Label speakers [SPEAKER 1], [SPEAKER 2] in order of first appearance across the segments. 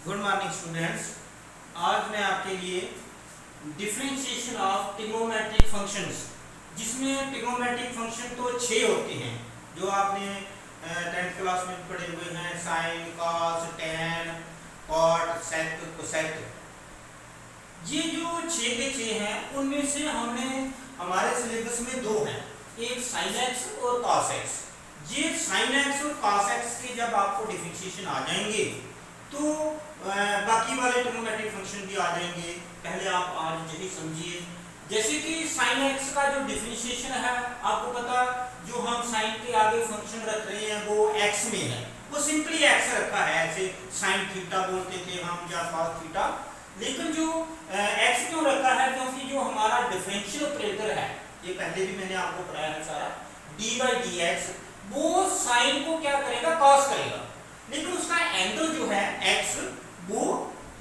[SPEAKER 1] Good morning students. आज मैं आपके लिए डिफरेंशिएशन ऑफ ट्रिग्नोमेट्रिक फंक्शंस, जिसमें ट्रिग्नोमेट्रिक फंक्शन तो 6 होते हैं जो आपने 10th क्लास में पढ़े हुए हैं। साइन, कॉस, टैन, कॉट, सेक, कोसेक। ये जो 6 के 6 हैं उनमें से हमने हमारे सिलेबस में 2 हैं, एक साइन एक्स और कॉस एक्स। ये साइन एक्स और कॉस एक्स के जब आपको डिफरेंशिएशन आ जाएंगे तो बाकी वाले ट्रिग्नोमेट्रिक फंक्शन भी आ जाएंगे। पहले आप आज यही समझिए, जैसे कि साइन एक्स का जो डिफरेंशिएशन है, आपको पता जो हम साइन के आगे फंक्शन रख रहे हैं वो एक्स में है, वो सिंपली एक्स रखा है। ऐसे साइन थीटा बोलते थे हम या कॉस थीटा, लेकिन जो एक्स क्यों रखा है, क्योंकि जो हमारा डिफरेंशियल ऑपरेटर है, ये पहले भी मैंने आपको पढ़ाया है सारा, डी बाई डी एक्स, वो साइन को क्या करेगा, कॉस करेगा, लेकिन उसका एंगल जो है x वो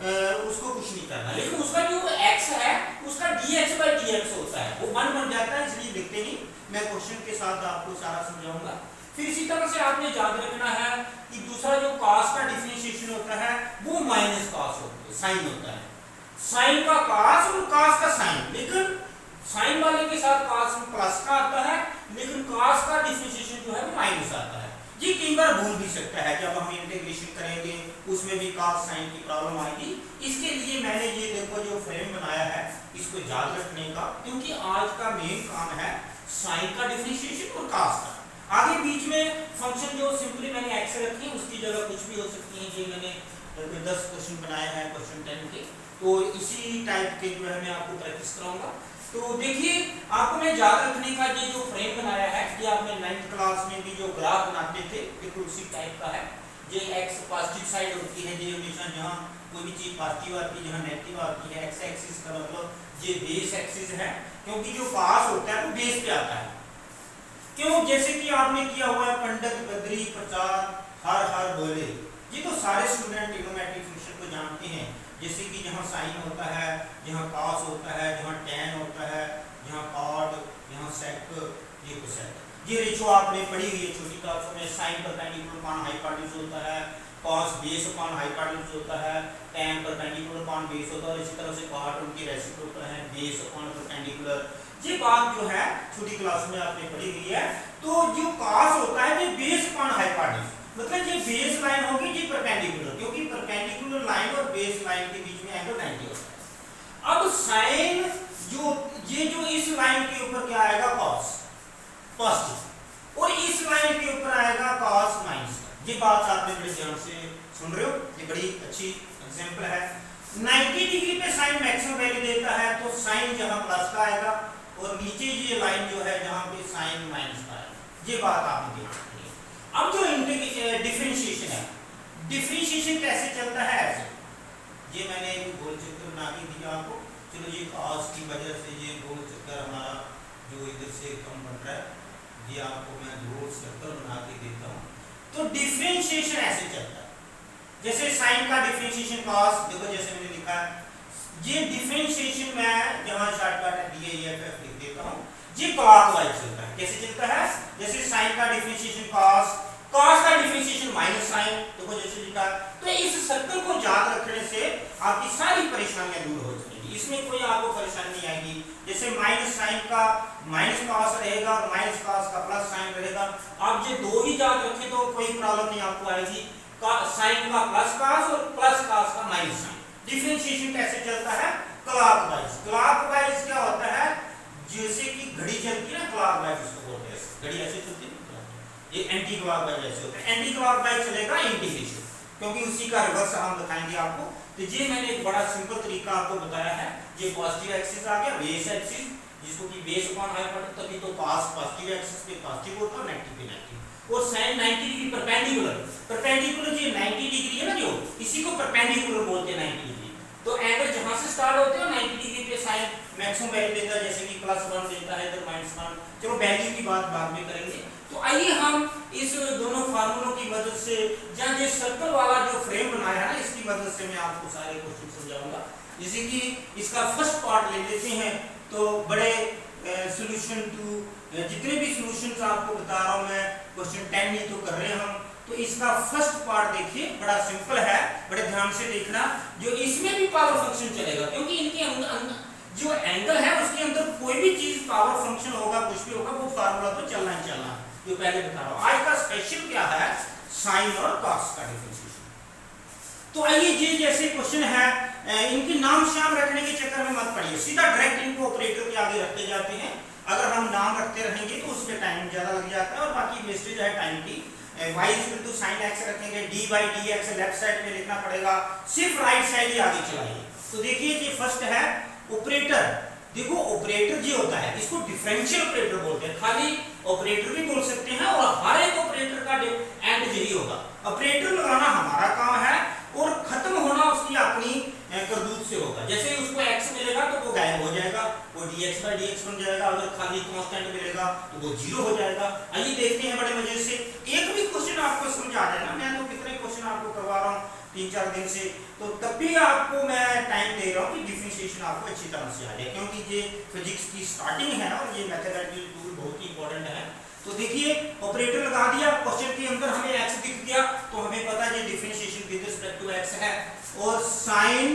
[SPEAKER 1] उसको कुछ नहीं करना, लेकिन उसका जो x है उसका dx by dx होता है, वो 1 बन जाता है, इसलिए लिखते नहीं। मैं क्वेश्चन के साथ आपको सारा समझाऊंगा। फिर इसी तरह से आपने याद रखना है कि दूसरा जो cos का डिफरेंशिएशन होता है वो माइनस cos होता है, साइन होता है। साइन का cos और cos का साइन, लेकिन साइन वाले के साथ cos प्लस का आता है, लेकिन cos का डिफरेंशिएशन जो है वो माइनस आता है। ये कई बार भूल भी सकता है, जब हम इंटीग्रेशन करेंगे उसमें भी cos साइन की प्रॉब्लम आएगी। इसके लिए मैंने ये देखो जो फ्रेम बनाया है इसको याद रखने का, क्योंकि आज का मेन काम है साइन का डिफरेंशिएशन और cos का। आगे बीच में फंक्शन जो सिंपली मैंने एक्स रखी है उसकी जगह कुछ भी हो सकती है। ये मैंने 10 क्वेश्चन बनाए हैं क्वेश्चन 10 के, तो इसी टाइप के जो है मैं आपको प्रैक्टिस कराऊंगा। तो देखिए, आपको मैं याद रखने का ये जो फ्रेम बनाया है, ये आपने 9th क्लास में भी जो ग्राफ बनाते थे बिल्कुल उसी टाइप का है। ये x पॉजिटिव साइड होती है, ये हमेशा जहाँ कोई भी चीज पॉजिटिव आती है, जहाँ नेगेटिव आती है। x एक्सिस का मतलब ये बेस एक्सिस है, क्योंकि जो पास होता है वो बेस पे आता है। क्यों? जैसे कि आपने किया हुआ है पंडित बद्री प्रचार हर हर बोले, ये तो सारे स्टूडेंट ट्रिग्नोमेट्रिक फंक्शन को जानते हैं। जैसे कि जहाँ साइन होता है, जहाँ कॉस होता है, जहाँ टैन होता है, जहाँ कॉट, जहाँ सेक, ये कोसेक। ये रेशो आपने पढ़ी हुई है छोटी क्लास में। साइन परपेंडिकुलर अपॉन हाइपोटेन्यूज होता है, कॉस बेस अपॉन हाइपोटेन्यूज होता है, टैन परपेंडिकुलर अपॉन बेस होता है, और इसी तरह से कॉट उनकी रेसिप्रोकल होता है, बेस अपॉन परपेंडिकुलर। ये बात जो है छोटी क्लास में आपने पढ़ी हुई है। तो जो कॉस होता है ये बेस अपॉन हाइपोटेन्यूज, मतलब ये बेस लाइन होगी, ये परपेंडिकुलर, क्योंकि परपेंडिकुलर लाइन और बेस लाइन के बीच में एंगल 90 होता है। अब साइन जो इस लाइन के ऊपर क्या आएगा, कॉस पॉजिटिव, और इस लाइन के ऊपर आएगा कॉस माइनस। ये बात आपने बड़े ध्यान से सुन रहे हो, ये बड़ी अच्छी एग्जांपल है। 90 डिग्री पे साइन मैक्सिमम वैल्यू देता है, तो साइन जहां प्लस का आएगा, और नीचे ये लाइन जो है जहां पे साइन माइनस का आएगा। ये बात आपने देखी। अब जो डिफरेंशिएशन है, डिफरेंशिएशन कैसे चलता है, ऐसे ये मैंने एक गोल चक्कर बना के दिया आपको। चलो, ये cos की वजह से ये गोल चक्कर हमारा जो इधर से कम बन रहा है, ये आपको मैं गोल चक्कर बना के देता हूँ। तो डिफरेंशिएशन ऐसे चलता है, जैसे साइन का डिफरेंशिएशन cos, देखो जैसे मैंने लिखा है, ये डिफरेंशिएशन मैं जहाँ शॉर्टकट DEFF लिख देता हूँ, ये क्लॉकवाइज चलता है। कैसे चलता है? जैसे साइन का डिफरेंशिएशन cos का डिफरेंशिएशन माइनस साइन, देखो जैसे लिखा। तो इस सर्कल को याद रखने से आपकी सारी परेशानियां दूर हो जाएंगी, इसमें कोई आपको परेशानी नहीं आएगी। जैसे माइनस साइन का माइनस cos रहेगा और माइनस cos का प्लस साइन रहेगा। आप ये दो ही याद रखें तो कोई प्रॉब्लम नहीं आपको आएगी। साइन का प्लस cos और प्लस cos का माइनस साइन। डिफरेंशिएशन कैसे चलता है? क्लॉकवाइज। क्लॉकवाइज क्या होता है? जैसे कि घड़ी चलती है ना, क्लॉकवाइज उसको बोलते हैं। घड़ी ऐसे चलती है, ये एंटी क्लॉकवाइज ऐसे होता है। एंटी क्लॉकवाइज चलेगा इंटीग्रेशन, क्योंकि उसी का रिवर्स हम बताएंगे आपको। तो ये मैंने एक बड़ा सिंपल तरीका आपको बताया है। ये पॉजिटिव एक्सिस आ गया, बेस एक्सिस, जिसको कि बेस अपॉन हाइपोटेन्यूज, तभी तो cos पॉजिटिव एक्सिस पे पॉजिटिव होता है, नेगेटिव पे नेगेटिव। और sin 90 डिग्री परपेंडिकुलर ये 90 डिग्री है ना, जो इसी को परपेंडिकुलर बोलते हैं 90 डिग्री। तो एंगल जहां से स्टार्ट होते हैं 90 डिग्री पे साइन मैक्सिमम वैल्यू देता है, जैसे कि +1 देता है, इधर -1। चलो वैल्यू की बात बाद में करेंगे। तो आइए हम इस दोनों फार्मूलों की मदद से, जहां ये सर्कल वाला जो फ्रेम बनाया है ना, इसकी मदद से मैं आपको सारे क्वेश्चन समझाऊंगा। जैसे कि इसका फर्स्ट पार्ट ले लेते हैं, तो बड़े सॉल्यूशन टू जितने भी सॉल्यूशंस आपको बता रहा हूं मैं, क्वेश्चन 10 ही तो कर रहे हैं हम। तो इसका फर्स्ट पार्ट देखिए, बड़ा सिंपल है, बड़े ध्यान ध्यान से देखना, जो इसमें भी पावर फंक्शन चलेगा, क्योंकि इनके अंदर जो एंगल है उसके अंदर कोई भी चीज पावर फंक्शन होगा, कुछ भी होगा, वो फार्मूला तो चलना ही चलना है, जो पहले बता रहा हूं। आज का स्पेशल क्या है, साइन और कॉस का डिफरेंशिएशन। तो आइए ये जैसे क्वेश्चन है, इनके नाम शाम रखने के चक्कर में मत पड़िए, सीधा डायरेक्ट इनको ऑपरेटर के आगे रखते जाते हैं। अगर हम नाम रखते रहेंगे तो उसमें टाइम ज्यादा लग जाता है और बाकी वेस्टेज है टाइम की। y equal to sin x रखेंगे, dy dx लेफ्ट साइड में लिखना पड़ेगा, सिर्फ राइट साइड ही आगे चलाइए। तो देखिए ये फर्स्ट है ऑपरेटर। देखो ऑपरेटर जो होता है इसको डिफरेंशियल ऑपरेटर बोलते हैं, खाली ऑपरेटर भी बोल सकते हैं और हर एक ऑपरेटर का एंड यही होगा। ऑपरेटर लगाना हमारा काम है और खत्म होना उसकी अपनी करतूत से होगा। जैसे उसको x मिलेगा तो वो गायब हो जाएगा, वो dx by dx बन जाएगा, अगर खाली कांस्टेंट मिलेगा तो वो जीरो हो जाएगा। आइए देखते हैं बड़े मजे से, एक भी क्वेश्चन आपको समझ आ जाए ना, मैं तो कितने क्वेश्चन आपको करवा रहा हूँ 3-4 दिन से, तो तब भी आपको मैं टाइम दे रहा हूँ कि डिफरेंशिएशन आपको अच्छी तरह से आ जाए, क्योंकि ये फिजिक्स की स्टार्टिंग है और ये मैथमेटिकल टूल बहुत ही इंपॉर्टेंट है। तो देखिए ऑपरेटर लगा दिया, क्वेश्चन के अंदर हमें x दिख गया तो हमें पता है ये differentiation with respect to x है। और साइन,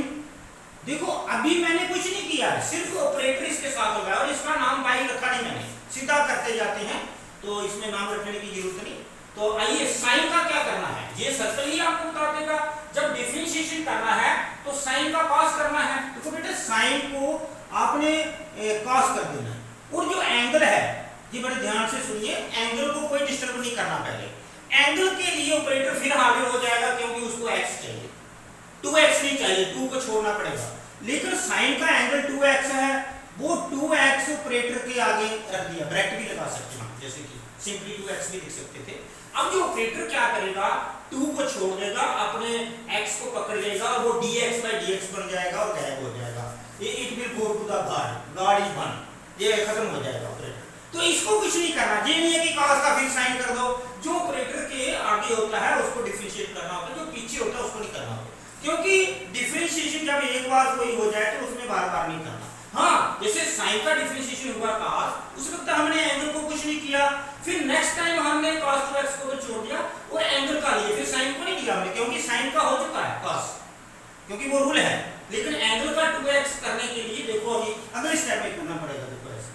[SPEAKER 1] देखो अभी मैंने कुछ नहीं किया है, सिर्फ ऑपरेटर इसके साथ होगा और इसका नाम बाई रखा नहीं मैंने, सीधा करते जाते हैं, तो इसमें नाम रखने की जरूरत नहीं। तो आइए साइन का क्या करना है, ये सर्कल ही आपको बता देगा। जब डिफरेंशिएशन करना है तो साइन का कॉस करना है। देखो बेटा साइन को आपने कॉस कर देना है, और जो एंगल है ये बड़े ध्यान से सुनिए, एंगल को कोई डिस्टर्ब नहीं करना। पहले एंगल के लिए ऑपरेटर फिर आगे हो जाएगा, क्योंकि उसको x चाहिए, 2x नहीं चाहिए, 2 को छोड़ना पड़ेगा। लेकिन साइन का एंगल 2x है, वो 2x ऑपरेटर के आगे रख दिया, ब्रैकेट भी लगा सकते हैं, जैसे कि सिंपली 2x भी लिख सकते थे। अब जो ऑपरेटर क्या करेगा, 2 को छोड़ देगा, अपने x को पकड़ लेगा और वो dx by dx बन जाएगा और गायब हो जाएगा। ये it will go to the god is one, ये खत्म हो जाएगा ऑपरेटर। तो इसको कुछ नहीं करना, ये नहीं है कि cos का फिर साइन कर दो, जो ऑपरेटर के आगे होता है उसको डिफरेंशिएट करना होता है, जो पीछे होता है उसको नहीं करना होता, क्योंकि डिफरेंशिएशन जब एक बार कोई हो जाए तो उसमें बार बार नहीं करना। हाँ जैसे साइन का डिफरेंशिएशन हुआ cos, उस वक्त हमने एंगल को कुछ नहीं किया, फिर नेक्स्ट टाइम हमने cos 2x को छोड़ दिया और एंगल का लिए, फिर साइन को नहीं दिया हमने, क्योंकि साइन का हो चुका है cos, क्योंकि वो रूल है। लेकिन एंगल का 2x करने के लिए देखो अभी अगले स्टेप में करना पड़ेगा। देखो ऐसे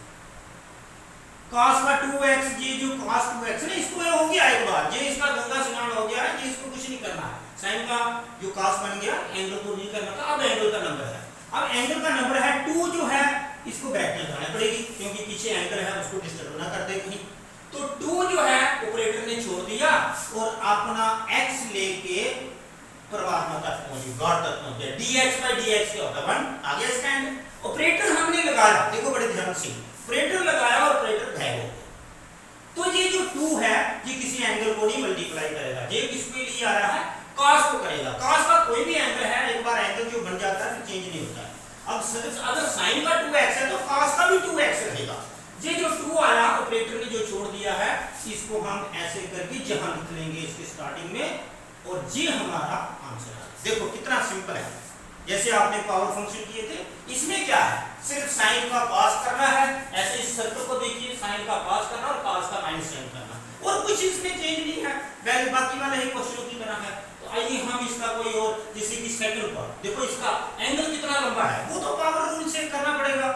[SPEAKER 1] cos का 2x, ये जो cos 2x है इसको हो गया एक बार, ये इसका गंगा स्नान हो गया है, ये इसको कुछ नहीं करना है। साइन का जो cos बन गया, एंगल को नहीं करना था, अब एंगल का नंबर है, अब एंगल का नंबर है 2 जो है इसको ब्रैकेट लगाना पड़ेगी, क्योंकि पीछे एंगल है उसको डिस्टर्ब ना कर दे कहीं। तो 2 जो है ऑपरेटर ने छोड़ दिया और अपना x लेके परमात्मा तक पहुंची, गॉड तक पहुंच गया, dx by dx क्या होता है 1, आ गया स्टैंड। ऑपरेटर हमने लगाया, देखो बड़े ध्यान से, ऑपरेटर लगाया और ऑपरेटर गायब हो गया। तो ये जो 2 है ये किसी एंगल को नहीं मल्टीप्लाई करेगा, ये किसके लिए आ रहा है, cos को करेगा। cos का कोई भी एंगल है, एक बार एंगल जो बन जाता है फिर चेंज नहीं होता है। अब अगर sin का 2x है तो cos का भी 2x रहेगा। ये जो 2 आया ऑपरेटर ने जो छोड़ दिया है, इसको हम ऐसे करके जहां लिख लेंगे इसके स्टार्टिंग में, और ये हमारा आंसर है। देखो कितना सिंपल है, जैसे आपने पावर फंक्शन किए थे, इसमें क्या है, सिर्फ साइन का cos करना है, ऐसे इस सर्कल को देखिए, साइन का cos करना और cos का माइनस साइन करना, और कुछ इसमें चेंज नहीं है, वैसे बाकी वाला ही क्वेश्चनों की तरह है। तो आइए हम इसका कोई और, जैसे कि सेकंड पार्ट, देखो इसका एंगल कितना लंबा है, वो तो पावर रूल से करना पड़ेगा।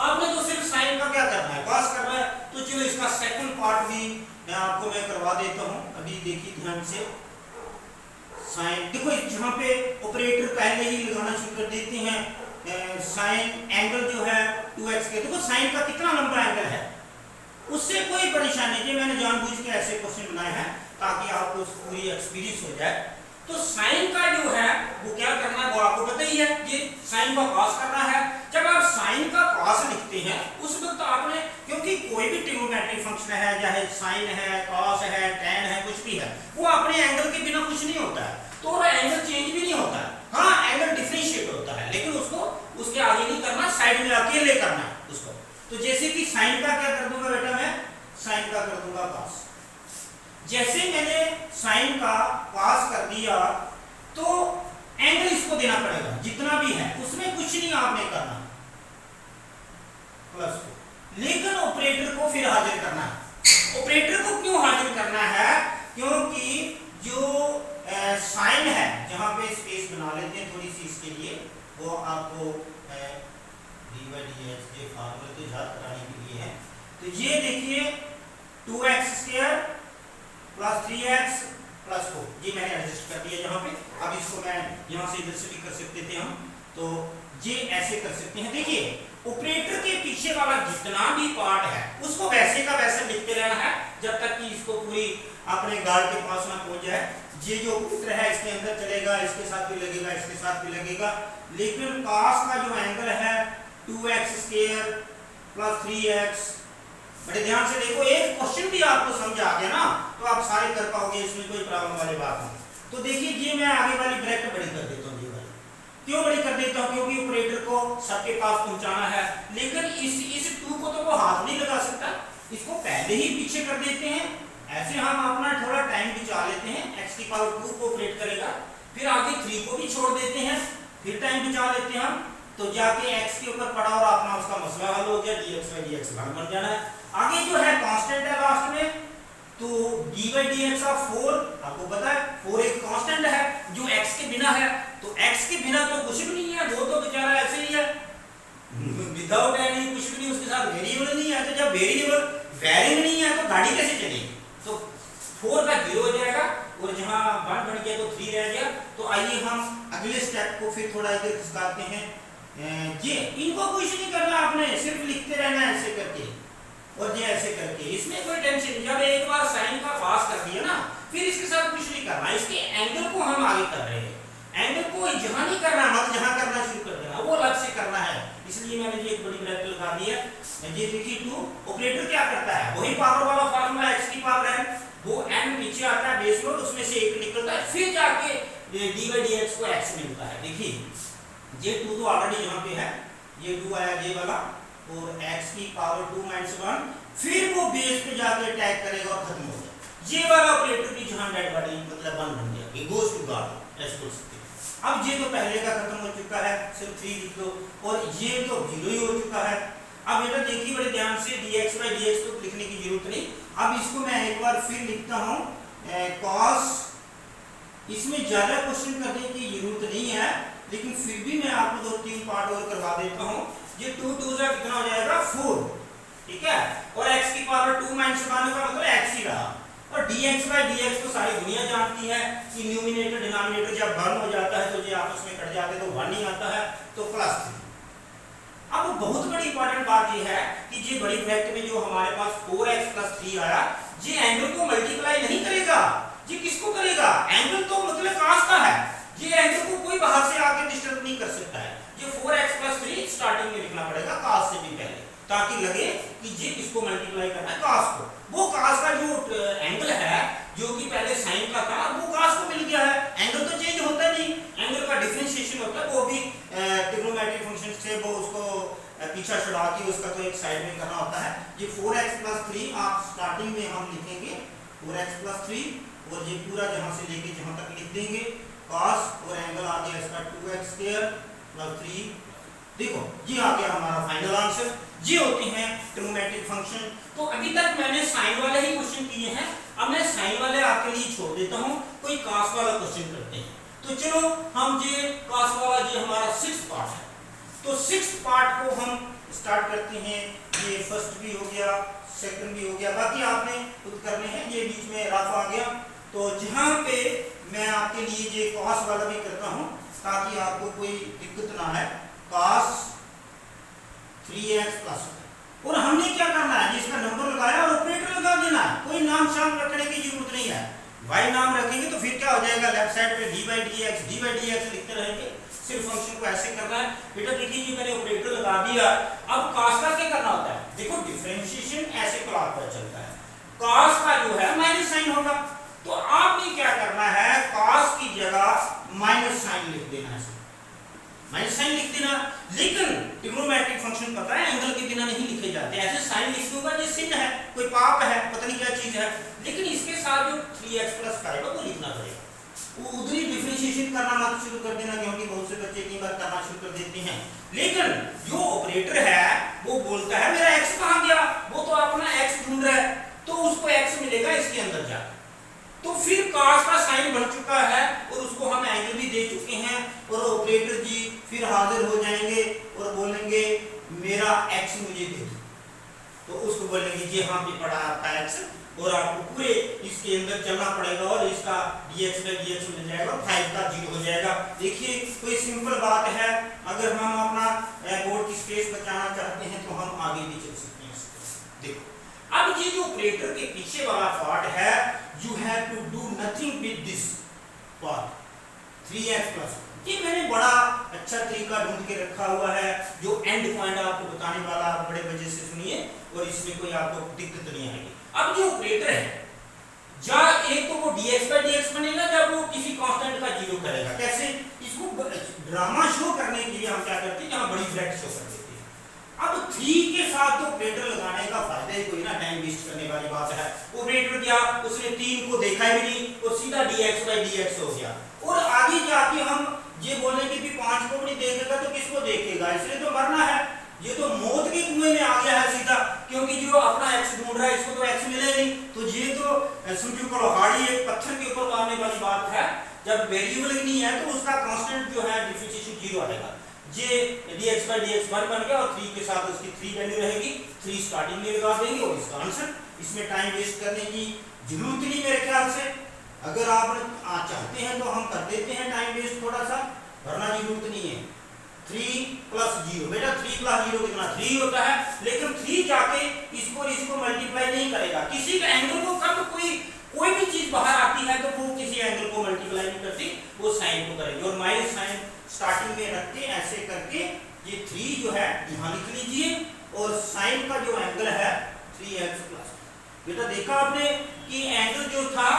[SPEAKER 1] आपने तो सिर्फ साइन का क्या करना है, cos करना है। तो चलो इसका सेकंड पार्ट भी मैं करवा देता हूं, अभी देखिए ध्यान से। साइन देखो जहां पे ऑपरेटर पहले ही लगाना शुरू कर देते हैं, साइन एंगल जो है 2x के, देखो साइन का कितना लंबा एंगल है, उससे कोई परेशानी नहीं, मैंने जानबूझ के ऐसे क्वेश्चन बनाए हैं ताकि आपको पूरी एक्सपीरियंस हो जाए। तो साइन का जो है वो क्या करना है, वो आपको पता ही है, ये साइन का cos करना है। जब आप साइन का cos लिखते हैं उस वक्त आपने, क्योंकि कोई भी ट्रिग्नोमेट्रिक फंक्शन है, चाहे साइन है, cos है, tan है, कुछ भी है, वो अपने एंगल के बिना कुछ नहीं होता है, तो वो एंगल चेंज भी नहीं होता है। हाँ एंगल डिफरेंशिएट होता है, लेकिन उसको उसके आगे नहीं करना, साइड में अकेले करना है उसको। तो जैसे कि साइन का क्या कर दूंगा बेटा, मैं साइन का कर दूंगा cos। जैसे मैंने साइन का cos कर दिया तो एंगल इसको देना पड़ेगा, जितना भी है उसमें कुछ नहीं आपने करना, प्लस को, लेकिन ऑपरेटर को फिर हाजिर करना है। ऑपरेटर को क्यों हाजिर करना है, क्योंकि जो साइन है, जहां पे स्पेस बना लेते हैं थोड़ी सी इसके लिए, वो आपको dy/dx ये फार्मूला तो याद कराने के लिए है। तो ये देखिए 2x² प्लस 3x प्लस 4, ये मैंने एडजस्ट कर दिया यहाँ पे। अब इसको मैं यहाँ से इधर से भी कर सकते थे हम, तो ये ऐसे कर सकते हैं। देखिए ऑपरेटर के पीछे वाला जितना भी पार्ट है उसको वैसे का वैसे लिखते रहना है जब तक कि इसको पूरी अपने गार्ड के पास ना पहुंच जाए। ये जो ऑपरेटर है इसके अंदर चलेगा, इसके साथ भी लगेगा, इसके साथ भी लगेगा, लेकिन cos का जो एंगल है 2x² प्लस 3x, बड़े ध्यान से देखो, एक क्वेश्चन भी आपको समझ आ गया ना तो आप सारे कर पाओगे, इसमें कोई प्रॉब्लम वाली बात नहीं। तो देखिए ये मैं आगे वाली ब्रैकेट बड़ी कर देता हूँ, ये वाली क्यों बड़ी कर देता हूँ, क्योंकि ऑपरेटर को सबके पास पहुंचाना है, लेकिन इस 2 को तो वो हाथ नहीं लगा सकता, इसको पहले ही पीछे कर देते हैं। ऐसे हम अपना थोड़ा टाइम बचा लेते हैं, x⁴ को ऑपरेट करेगा, फिर आगे 3 को भी छोड़ देते हैं, फिर टाइम बचा लेते हैं हम, तो जाके x के ऊपर पड़ा और अपना उसका मसला हल हो गया, dx/dx बन जाना है। आगे जो है कांस्टेंट है लास्ट में, तो dy/dx ऑफ 4 आपको पता है 4 एक कांस्टेंट है जो x के बिना है, तो x के बिना तो कुछ भी नहीं है, वो तो बेचारा ऐसे ही है विदाउट एनी, कुछ भी नहीं, उसके साथ वेरिएबल नहीं है। तो जब वेरिएबल वैरिंग नहीं है तो गाड़ी कैसे चलेगी, तो 4 का 0 हो जाएगा और जहां 1 बन गया तो 3 रह गया। तो आइए हम अगले स्टेप को फिर थोड़ा इधर खिसकाते हैं। ये इनको कुछ नहीं करना आपने, सिर्फ लिखते रहना है ऐसे करके और ये ऐसे करके, इसमें कोई टेंशन नहीं। जब एक बार साइन का पास कर दिया ना फिर इसके साथ कुछ नहीं करना, इसके एंगल को हम आगे कर रहे हैं, एंगल को जहां नहीं करना मतलब जहां करना शुरू कर देना वो अलग से करना है, इसलिए मैंने ये एक बड़ी ब्रैकेट लगा दी है। ये देखिए 2 ऑपरेटर क्या करता है, वही पावर वाला फार्मूला x⁴n, वो n नीचे आता है बेस नोट, उसमें से 1 निकलता है, फिर जाके dy/dx को x मिलता है। देखिए ये 2 तो ऑलरेडी यहाँ पे है, ये 2 आया ये वाला, और x⁴ 2 - 1, फिर वो बेस पे जाके अटैक करेगा और खत्म हो जाएगा। ये वाला ऑपरेटर भी जहां डेड बॉडी मतलब 1 बन गया, ये गोस टू गार्ड ऐसे बोल सकते हैं। अब ये तो पहले का खत्म हो चुका है, सिर्फ 3 लिख दो, और ये तो 0 ही हो चुका है। अब बेटा देखिए बड़े ध्यान से, dx/dx तो लिखने की जरूरत नहीं। अब इसको मैं एक बार फिर लिखता हूँ cos, इसमें ज्यादा क्वेश्चन करने की जरूरत नहीं है, लेकिन फिर भी मैं आपको 2-3 पार्ट और करवा देता हूँ। ये 2 से कितना हो जाएगा 4, ठीक है, और x⁴ 2 - 1 का मतलब x ही रहा, और dx/dx तो सारी दुनिया जानती है कि न्यूमिनेटर डिनोमिनेटर जब 1 हो जाता है तो ये आपस में कट जाते हैं, तो 1 ही आता है, तो +3। अब बहुत बड़ी इंपॉर्टेंट बात ये है कि ये बड़ी ब्रैकेट में जो हमारे पास 4x + 3 आया, ये एंगल को मल्टीप्लाई नहीं करेगा, ये किसको करेगा, एंगल तो मतलब cos का है, ये एंगल को कोई बाहर से आके डिस्टर्ब नहीं कर सकता है। ये 4x + 3 स्टार्टिंग में लिखना पड़ेगा cos से भी पहले, ताकि लगे कि ये किसको मल्टीप्लाई करना है, cos को। वो cos का जो एंगल है जो कि पहले sin का था, वो cos को मिल गया है, एंगल तो चेंज होता नहीं, एंगल का डिफरेंशिएशन होता है, वो भी ट्रिग्नोमेट्रिक फंक्शन से वो उसको पीछा छुड़ा के उसका तो एक साइड में करना होता है। ये 4x + 3 आप स्टार्टिंग में हम लिखेंगे 4x + 3, और ये पूरा जहां से लेके जहां तक लिख देंगे cos, और एंगल आ गया इसका 2x² + 3। देखो ये आ गया हमारा फाइनल आंसर। ये होते हैं ट्रिग्नोमेट्रिक फंक्शन। तो अभी तक मैंने साइन वाले ही क्वेश्चन किए हैं, अब मैं साइन वाले आपके लिए छोड़ देता हूं, कोई cos वाला क्वेश्चन करते हैं। तो चलो हम ये cos वाला जो हमारा 6th पार्ट है, तो 6th पार्ट को हम स्टार्ट करते हैं। ये फर्स्ट भी हो गया, सेकंड भी हो गया, बाकी आपने खुद करने हैं, ये बीच में रफ आ गया। तो जहां पे मैं आपके लिए ये cos वाला भी करता हूं ताकि आपको कोई दिक्कत ना है, cos 3x + 1, और हमने क्या करना है, जिसका नंबर लगाया और ऑपरेटर लगा देना है, कोई नाम शाम रखने की जरूरत नहीं है। y नाम रखेंगे तो फिर क्या हो जाएगा, लेफ्ट साइड पे dy/dx लिखते रहेंगे, सिर्फ फंक्शन को ऐसे करना है। बेटा देखिए ये मैंने ऑपरेटर लगा दिया, अब cos का क्या करना होता है, देखो डिफरेंशिएशन ऐसे क्लॉकवाइज चलता है, cos का जो है माइनस साइन होगा, तो आपने क्या करना है, cos की जगह माइनस साइन लिख देना है, माइनस साइन लिख देना। लेकिन ट्रिग्नोमेट्रिक फंक्शन पता है एंगल के बिना नहीं लिखे जाते, ऐसे साइन लिख दूंगा ये चिन्ह है, कोई पाप है, पता नहीं क्या चीज है, लेकिन इसके साथ जो 3x + 5 है वो लिखना पड़ेगा। वो उधर ही डिफरेंशिएशन करना मत शुरू कर देना, क्योंकि बहुत से बच्चे कई बार करना शुरू कर देते हैं। लेकिन जो ऑपरेटर है वो बोलता है मेरा x कहां गया, वो तो अपना x ढूंढ रहा है, तो उसको x मिलेगा इसके अंदर जाकर, तो फिर cos का साइन बन चुका है और उसको हम एंगल भी दे चुके हैं और ऑपरेटर जी फिर हाजिर हो जाएंगे और बोलेंगे मेरा x मुझे दे दो, तो उसको बोलेंगे जी हाँ भी पड़ा आपका x और आपको पूरे इसके अंदर चलना पड़ेगा और इसका dx by dx मिल जाएगा, 5 का 0 हो जाएगा। देखिए कोई सिंपल बात है, अगर हम अपना बोर्ड की स्पेस बचाना चाहते हैं तो हम आगे भी चल सकते हैं। देखो अब ये जो ऑपरेटर के पीछे वाला पार्ट है, you have to do nothing with this part 3x plus, ये मैंने बड़ा अच्छा तरीका ढूंढ के रखा हुआ है जो एंड पॉइंट आपको बताने वाला, आप बड़े मजे से सुनिए और इसमें कोई आपको दिक्कत नहीं आएगी। अब जो ऑपरेटर है जा एक तो वो dx by dx बनेगा जब वो किसी कांस्टेंट का 0 करेगा। कैसे? इसको ड्रामा शो करने के लिए हम क्या करते हैं, यहाँ बड़ी ब्रैकेट शो कर देते हैं। अब 3 के साथ तो ऑपरेटर लगाने का फायदा ही कोई ना, टाइम वेस्ट करने वाली बात है। ऑपरेटर क्या, उसने 3 को देखा ही नहीं और सीधा dx by dx हो गया। और आगे जाके हम ये बोलेंगे कि 5 को नहीं देखेगा तो किसको देखेगा, इसलिए तो मरना है, ये तो मौत के कुएं में आ गया है सीधा, क्योंकि जो अपना x ढूंढ रहा है इसको तो x मिलेगा नहीं। तो ये तो समझो कुल्हाड़ी एक पत्थर के ऊपर मारने वाली बात है। जब वेरिएबल नहीं है तो उसका कांस्टेंट जो है डिफरेंशिएशन 0 आएगा। ये dx by dx 1 बन गया और 3 के साथ उसकी 3 वैल्यू रहेगी, 3 स्टार्टिंग में लगा देंगे और इसका आंसर। इसमें टाइम वेस्ट करने की जरूरत नहीं मेरे ख्याल से, अगर आप चाहते हैं तो हम कर देते हैं टाइम वेस्ट, थोड़ा सा भरना जरूरत नहीं है। 3 प्लस 0, बेटा 3 प्लस 0 कितना 3 होता है, लेकिन 3 जाके इसको मल्टीप्लाई नहीं करेगा। किसी का एंगल को कब कोई भी चीज बाहर आती है तो वो किसी एंगल को मल्टीप्लाई नहीं करती, वो साइन को करेगी। और माइनस साइन स्टार्टिंग में रख के ऐसे करके ये 3 जो है यहाँ लिख लीजिए और साइन का जो एंगल है 3x प्लस। बेटा देखा आपने कि एंगल जो था,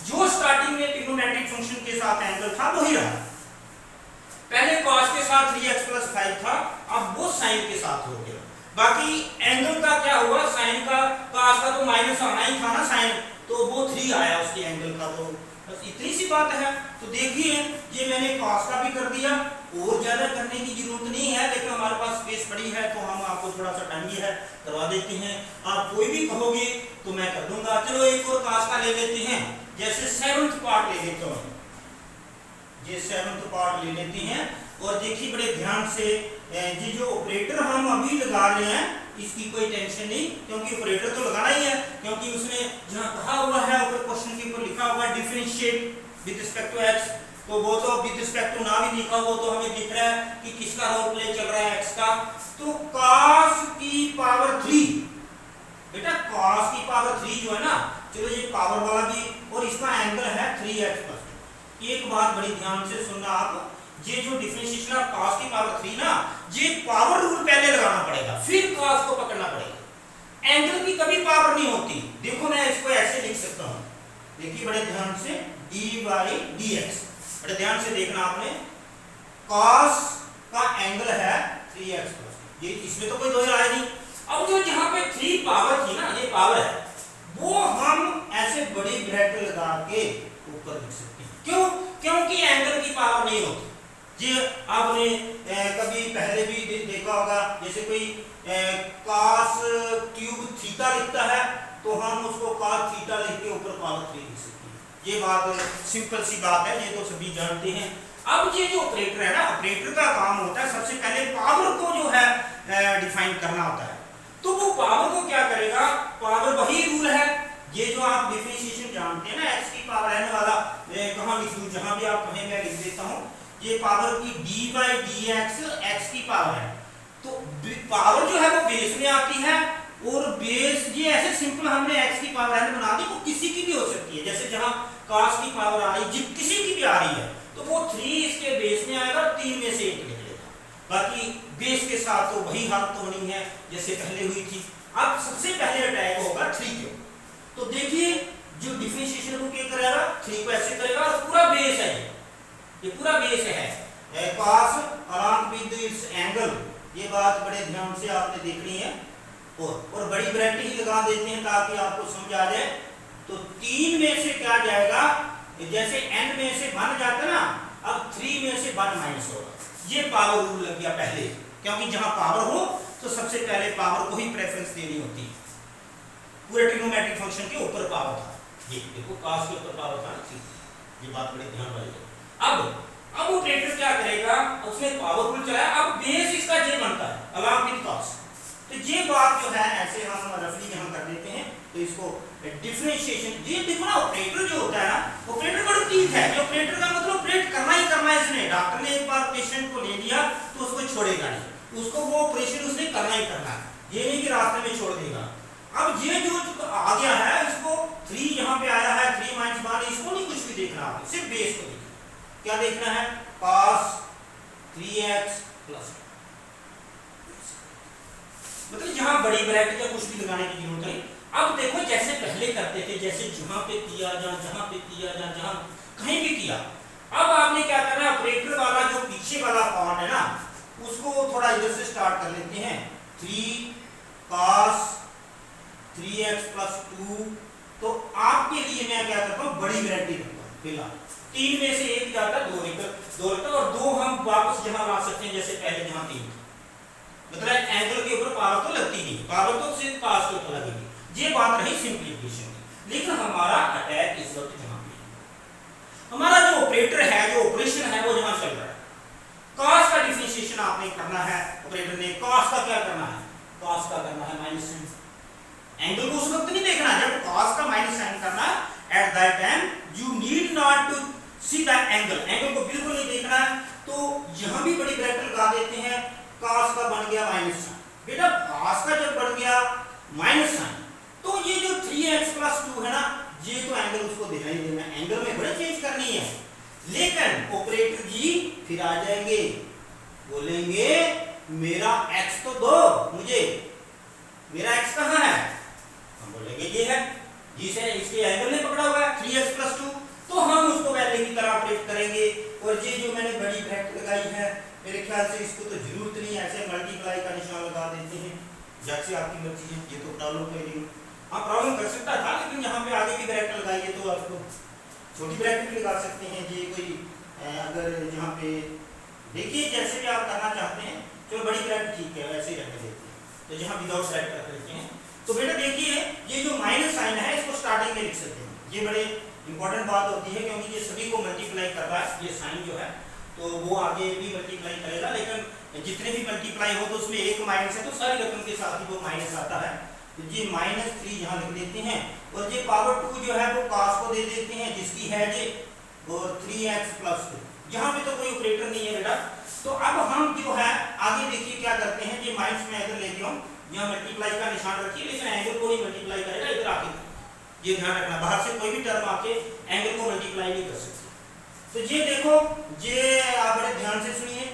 [SPEAKER 1] जो स्टार्टिंग में ट्रिग्नोमेट्रिक फंक्शन के साथ एंगल था वही रहा। पहले cos के साथ 3x प्लस 5 था, अब वो साइन के साथ हो गया। बाकी एंगल का क्या हुआ, साइन का cos का तो माइनस आना ही था ना साइन, तो वो 3 आया उसके एंगल का, तो बस इतनी सी बात है। तो देखिए ये मैंने cos का भी कर दिया, और ज्यादा करने की जरूरत नहीं है, लेकिन हमारे पास स्पेस पड़ी है तो हम आपको थोड़ा सा टाइम ही है करवा देते हैं। आप कोई भी कहोगे तो मैं कर दूंगा। चलो एक और cos का ले लेते हैं, जैसे 7th पार्ट ले लेते हैं, ये 7th पार्ट ले लेते हैं। और देखिए बड़े ध्यान से, ये जो ऑपरेटर हम अभी लगा रहे हैं इसकी कोई टेंशन नहीं, क्योंकि ऑपरेटर तो लगाना ही है, क्योंकि उसने जहां कहा हुआ है ऊपर क्वेश्चन के ऊपर लिखा हुआ है differentiate with respect to x, तो वो तो विद रिस्पेक्ट टू ना भी लिखा हो तो हमें दिख रहा है कि किसका रोल प्ले चल रहा है, x का। तो cos की पावर 3, बेटा cos की पावर 3 जो है ना, चलो ये पावर वाला भी, और इसका एंगल है 3x प्लस। एक बात बड़ी ध्यान से सुनना आप, ये जो डिफरेंशिएशन ऑफ cos की पावर 3 ना, ये पावर रूल पहले लगाना पड़ेगा, फिर cos को पकड़ना पड़ेगा। एंगल की कभी पावर नहीं होती। देखो मैं इसको ऐसे लिख सकता हूं, देखिए बड़े ध्यान से, d by dx, बड़े ध्यान से देखना आपने, cos का एंगल है 3x प्लस, ये इसमें तो कोई दो राय नहीं। अब जो यहाँ पे 3 पावर थी ना, ये पावर है, वो हम ऐसे बड़ी ब्रैकेट लगा के ऊपर लिख सकते हैं। क्यों? क्योंकि एंगल की पावर नहीं होती। जी आपने कभी पहले भी देखा होगा, जैसे कोई cos क्यूब थीटा लिखता है तो हम उसको cos थीटा लिख के ऊपर पावर 3 लिख सकते हैं। ये बात सिंपल सी बात है, ये तो सभी जानते हैं। अब ये जो ऑपरेटर है ना, ऑपरेटर का काम होता है सबसे पहले पावर को जो है डिफाइन करना होता है। तो वो पावर को क्या करेगा, पावर वही रूल है, ये जो आप डिफरेंशिएशन जानते हैं ना, x की पावर n वाला, कहां लिख दूं, जहां भी आप कहें मैं लिख देता हूं, ये पावर की d by dx x की पावर है। तो पावर जो है वो बेस में आती है, और बेस ये ऐसे सिंपल हमने x की पावर n बना दी, वो किसी की भी हो सकती है। जैसे जहां cos की पावर आ रही, किसी की भी आ रही है, तो वो 3 इसके बेस में आएगा, 3 में से 1 निकलेगा। बाकी बेस के साथ तो वही हालत होनी है जैसे पहले हुई थी। अब सबसे पहले अटैक होगा 3 के, तो देखिए जो डिफरेंशिएशन को क्या करेगा, 3 को ऐसे करेगा, और पूरा बेस है, ये पूरा बेस है cos along with its angle, ये बात बड़े ध्यान से आपने देखनी है। और बड़ी ब्रैकेट ही लगा देते हैं ताकि आपको समझ आ जाए। तो 3 में से क्या जाएगा, जैसे n में से 1 जाता ना, अब 3 में से 1 माइनस होगा। ये पावर रूल लग गया पहले, क्योंकि जहां पावर हो तो सबसे पहले पावर को ही प्रेफरेंस देनी होती है। पूरे ट्रिग्नोमेट्रिक फंक्शन के ऊपर पावर था। ये देखो cos के ऊपर पावर था ना, ये बात बड़े ध्यान वाली है। अब ऑपरेटर क्या करेगा, उसने पावरफुल चलाया, अब बेस इसका j बनता है अलॉन्ग विद cos। तो ये बात जो है ऐसे हम रफली में हम कर देते हैं। तो इसको डिफरेंशिएशन, ये देखो ना ऑपरेटर जो होता है ना, ऑपरेटर बड़ा तीत है। ये ऑपरेटर का मतलब ऑपरेट करना ही करना है इसने। डॉक्टर ने एक बार पेशेंट को ले लिया तो उसको छोड़ेगा नहीं, उसको वो ऑपरेशन उसने करना ही करना है, ये नहीं कि रास्ते में छोड़ देगा। अब ये जो आ गया है, इसको 3 यहाँ पे आया है, 3 - 1, इसको नहीं कुछ भी देखना आपको, सिर्फ बेस को देखना। क्या देखना है, cos 3x प्लस, मतलब यहाँ बड़ी ब्रैकेट या कुछ भी लगाने की जरूरत नहीं। अब देखो जैसे पहले करते थे, जैसे जहां पे किया जहां पे किया जहां कहीं भी किया। अब आपने क्या करना है, ऑपरेटर वाला जो पीछे वाला पार्ट है ना, उसको थोड़ा इधर से स्टार्ट कर लेते हैं। 3 cos 3x प्लस 2। तो आपके लिए मैं क्या करता हूँ, बड़ी ब्रैकेट रखता हूँ फिलहाल। 3 में से 1 जाता है, 2 लेकर और 2 हम वापस जहां ला सकते हैं जैसे पहले जहां 3, मतलब एंगल के ऊपर पावर तो लगती नहीं, पावर तो सिर्फ cos के ऊपर लगेगी। ये बात रही सिंपलीफिकेशन की। लेकिन हमारा अटैक इस वक्त जहां पे हमारा जो ऑपरेटर है, जो ऑपरेशन है, वो जहां चल रहा है, cos का डिफरेंशिएशन आपने करना है। ऑपरेटर ने cos का क्या करना है, cos का करना है माइनस साइन। एंगल को उस वक्त नहीं देखना, जब cos का माइनस साइन करना है, at that time you need not to see the angle, angle को बिल्कुल नहीं देखना है। तो यहां भी बड़ी ब्रैकेट लगा देते हैं, cos का बन गया माइनस साइन। बेटा cos का जब बन गया माइनस साइन, तो ये जो 3x प्लस 2 है ना, ये तो एंगल उसको देना ही देना, एंगल में बड़े चेंज करनी है। लेकिन ऑपरेटर जी फिर आ जाएंगे, बोलेंगे मेरा x तो दो मुझे, मेरा x कहाँ है, हम बोलेंगे ये है, जिसे इसके एंगल ने पकड़ा हुआ है 3x प्लस 2। तो हम उसको वैल्यू की तरह ऑपरेट करेंगे। और ये जो मैंने बड़ी ब्रैकेट लगाई है, मेरे ख्याल से इसको तो जरूरत नहीं है, ऐसे मल्टीप्लाई का निशान लगा देते हैं, जैसे आपकी मर्जी है। ये तो प्रॉब्लम कर रही हूँ, हाँ प्रॉब्लम कर सकता था, लेकिन यहाँ पे आगे भी ब्रैकेट लगाइए तो आपको छोटी ब्रैकेट भी लगा सकते हैं। ये कोई अगर यहाँ पे देखिए जैसे भी आप करना चाहते हैं, चलो बड़ी ब्रैकेट ठीक है, वैसे ही रहने देते हैं। तो यहाँ विदाउट ब्रैकेट रख लेते हैं। तो बेटा देखिए ये जो माइनस साइन है, इसको स्टार्टिंग में लिख सकते हैं। ये बड़े इंपॉर्टेंट बात होती है, क्योंकि ये सभी को मल्टीप्लाई कर रहा है, ये साइन जो है, तो वो आगे भी मल्टीप्लाई करेगा। लेकिन जितने भी मल्टीप्लाई हो तो उसमें एक माइनस है, तो सारी रकम के साथ ही वो माइनस आता है। तो ये -3 यहाँ लिख देते हैं। और ये पावर 2 जो है वो cos को दे देते हैं, जिसकी है ये, और 3x प्लस 2। यहाँ पे तो कोई ऑपरेटर नहीं है बेटा। तो अब हम जो है आगे देखिए क्या करते हैं, ये माइनस में इधर लेके हम यहाँ मल्टीप्लाई का निशान रखिए, लेकिन एंगल को ही मल्टीप्लाई करेगा इधर आके, ये ध्यान रखना, बाहर से कोई भी टर्म आके एंगल को मल्टीप्लाई नहीं कर सकती। तो ये देखो, ये आप बड़े ध्यान से सुनिए,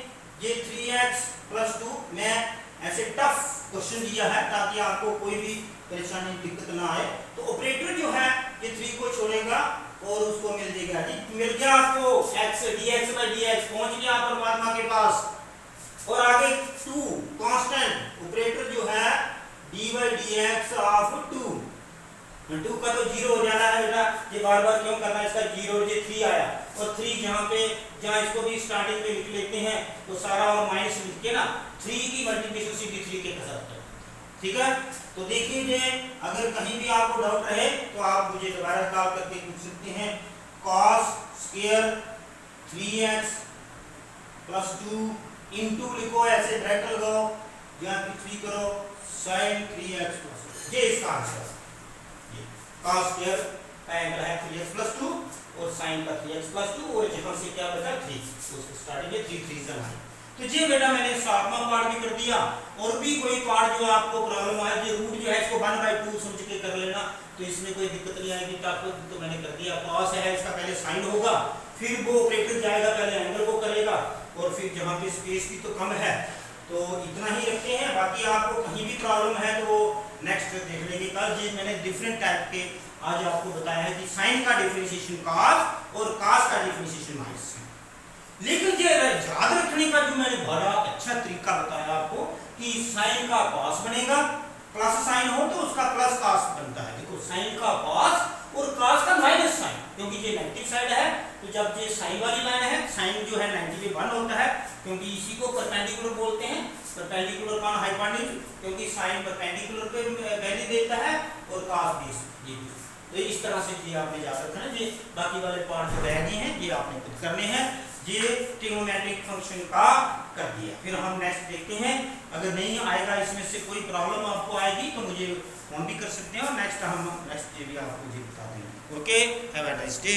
[SPEAKER 1] ये 3x प्लस 2 मैं ऐसे टफ क्वेश्चन दिया है ताकि आपको कोई भी परेशानी दिक्कत ना आए। तो ऑपरेटर जो है ये 3 को छोड़ेगा और उसको मिल जाएगा, जी मिल गया आपको x dx by dx, पहुंच गया परमात्मा के पास। और आगे 2 कांस्टेंट, ऑपरेटर जो है dy dx ऑफ 2 का तो 0 हो जाना है बेटा, ये बार बार क्यों करना है, इसका 0, ये 3 आया, और 3 यहाँ पे जहाँ इसको भी स्टार्टिंग में लिख लेते हैं, तो सारा और माइनस लिख के ना 3 की मल्टीप्लिकेशन सीधी 3 के साथ है, ठीक है। तो देखिए अगर कहीं भी आपको डाउट रहे तो आप मुझे दोबारा कॉल करके पूछ सकते हैं। cos square 3x plus 2 into लिखो, ऐसे ब्रैकेट लगाओ, यहाँ पे 3 करो, sin 3x प्लस 2, ये इसका आंसर है। cos स्क्वायर का एंगल है 3x प्लस 2 और sin का 3x प्लस 2, और जहां से क्या बचा 3, तो स्टार्टिंग में 3 3 से लाए। तो ये बेटा मैंने 7वां पार्ट भी कर दिया। और भी कोई पार्ट जो आपको प्रॉब्लम आए, ये रूट जो है इसको 1/2 समझ के कर लेना, तो इसमें कोई दिक्कत नहीं आएगी। तो मैंने कर दिया, cos है इसका पहले sin होगा, फिर वो ऑपरेटर जाएगा पहले एंगल को करेगा, और फिर जहां पे स्पेस भी तो कम है तो इतना ही रखते हैं। बाकी आपको कहीं भी प्रॉब्लम है तो वो नेक्स्ट देख लेंगे कल। जी मैंने डिफरेंट टाइप के आज आपको बताया है कि साइन का डिफरेंशिएशन cos और cos का डिफरेंशिएशन माइनस। लेकिन ये याद रखने का जो मैंने बड़ा अच्छा तरीका बताया आपको कि साइन का cos बनेगा, प्लस साइन हो तो उसका प्लस cos बनता है। देखो साइन का cos और cos का माइनस साइन, क्योंकि ये नेगेटिव साइड है, तो जब ये साइन वाली लाइन है, साइन जो है 90 पे 1 होता है, क्योंकि इसी को परपेंडिकुलर बोलते हैं। परपेंडिकुलर का हाइपोटेन्यूज, क्योंकि साइन परपेंडिकुलर पे वैल्यू देता है और cos बेस ये भी। तो इस तरह से ये आपने याद रखना है। ये बाकी वाले पार्ट जो रह गए हैं ये आपने खुद करने हैं। ये ट्रिग्नोमेट्रिक फंक्शन का कर दिया। फिर हम नेक्स्ट देखते हैं। अगर नहीं आएगा इसमें से कोई प्रॉब्लम आपको आएगी तो मुझे फोन भी कर सकते हैं और नेक्स्ट ये भी आपको बता देंगे। Okay, have a nice day.